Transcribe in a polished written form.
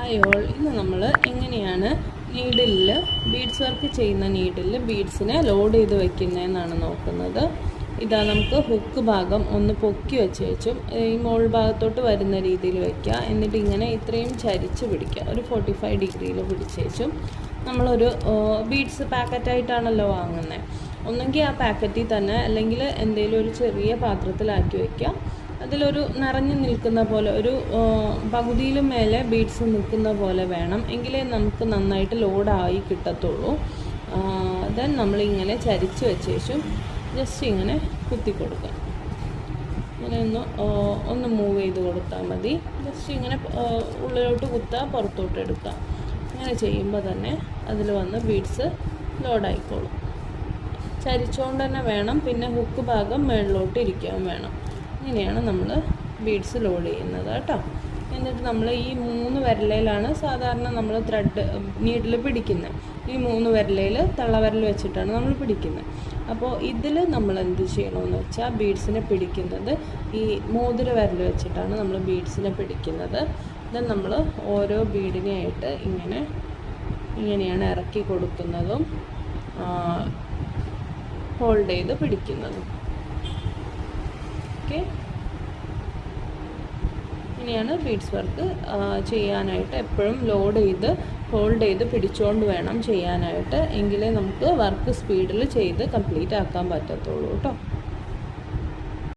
Hi all, ഇന്ന് നമ്മൾ എങ്ങനെയാണ് നീഡിലിൽ ബീഡ്സ് വർക്ക് ചെയ്യുന്ന നീഡിലിൽ ബീഡ്സിനെ ലോഡ് ചെയ്ത് വെക്കുന്നതെന്നാണ് നോക്കുന്നത്. ഇതാ, നമുക്ക് ഹുക്ക് ഭാഗം ഒന്ന് പൊക്കി വെച്ചും ഈ മോൾ ഭാഗത്തോട്ട് വരുന്ന രീതിയിൽ വയ്ക്കുക. എന്നിട്ട് ഇങ്ങനെ ഇത്രയും ചരിച്ച് പിടിക്കുക. ഒരു 45 ഡിഗ്രിയിൽ പിടിച്ചേച്ചും നമ്മളൊരു ബീഡ്സ് പാക്കറ്റായിട്ടാണല്ലോ വാങ്ങുന്നത്. ഒന്നെങ്കിൽ ആ പാക്കറ്റിൽ തന്നെ, അല്ലെങ്കിൽ എന്തെങ്കിലും ഒരു ചെറിയ പാത്രത്തിലാക്കി വയ്ക്കുക. അതിലൊരു നിറഞ്ഞു നിൽക്കുന്ന പോലെ, ഒരു പകുതിയിലും മേലെ ബീഡ്സ് നിൽക്കുന്ന പോലെ വേണം, എങ്കിലേ നമുക്ക് നന്നായിട്ട് ലോഡായി കിട്ടത്തുള്ളൂ. ദെൻ നമ്മളിങ്ങനെ ചരിച്ച് വെച്ചേച്ചും ജസ്റ്റ് ഇങ്ങനെ കുത്തി കൊടുക്കാം. ഇങ്ങനെ ഒന്ന് മൂവ് ചെയ്ത് കൊടുത്താൽ മതി. ജസ്റ്റ് ഇങ്ങനെ ഉള്ളിലോട്ട് കുത്തുക, പുറത്തോട്ട് എടുക്കുക. ഇങ്ങനെ ചെയ്യുമ്പോൾ തന്നെ അതിൽ വന്ന് ബീഡ്സ് ലോഡായിക്കോളും. ചരിച്ചുകൊണ്ട് തന്നെ വേണം, പിന്നെ ഹുക്ക് ഭാഗം മുകളിലോട്ട് ഇരിക്കാൻ വേണം. ഇങ്ങനെയാണ് നമ്മൾ ബീഡ്സ് ലോഡ് ചെയ്യുന്നത് കേട്ടോ. എന്നിട്ട് നമ്മൾ ഈ 3 വിരലയിലാണ് സാധാരണ നമ്മൾ ത്രെഡ് നീഡിൽ പിടിക്കുന്നത്. ഈ 3 വിരലയിൽ തള്ളവിരൽ വെച്ചിട്ടാണ് നമ്മൾ പിടിക്കുന്നത്. അപ്പോൾ ഇതിൽ നമ്മൾ എന്ത് ചെയ്യണമെന്ന് വെച്ചാൽ, ബീഡ്സിനെ പിടിക്കുന്നത് ഈ മോതിര വിരൽ വെച്ചിട്ടാണ് നമ്മൾ ബീഡ്സിനെ പിടിക്കുന്നത്. ദെൻ നമ്മൾ ഓരോ ബീഡിനെയായിട്ട് ഇങ്ങനെയാണ് ഇറക്കി കൊടുക്കുന്നതും ഹോൾഡ് ചെയ്ത് പിടിക്കുന്നതും. ഓക്കെ, ഇങ്ങനെയാണ് ബീഡ്സ് വർക്ക് ചെയ്യാനായിട്ട്. എപ്പോഴും ലോഡ് ചെയ്ത് ഹോൾഡ് ചെയ്ത് പിടിച്ചുകൊണ്ട് വേണം ചെയ്യാനായിട്ട്, എങ്കിലേ നമുക്ക് വർക്ക് സ്പീഡിൽ ചെയ്ത് കംപ്ലീറ്റ് ആക്കാൻ പറ്റത്തുള്ളൂ കേട്ടോ.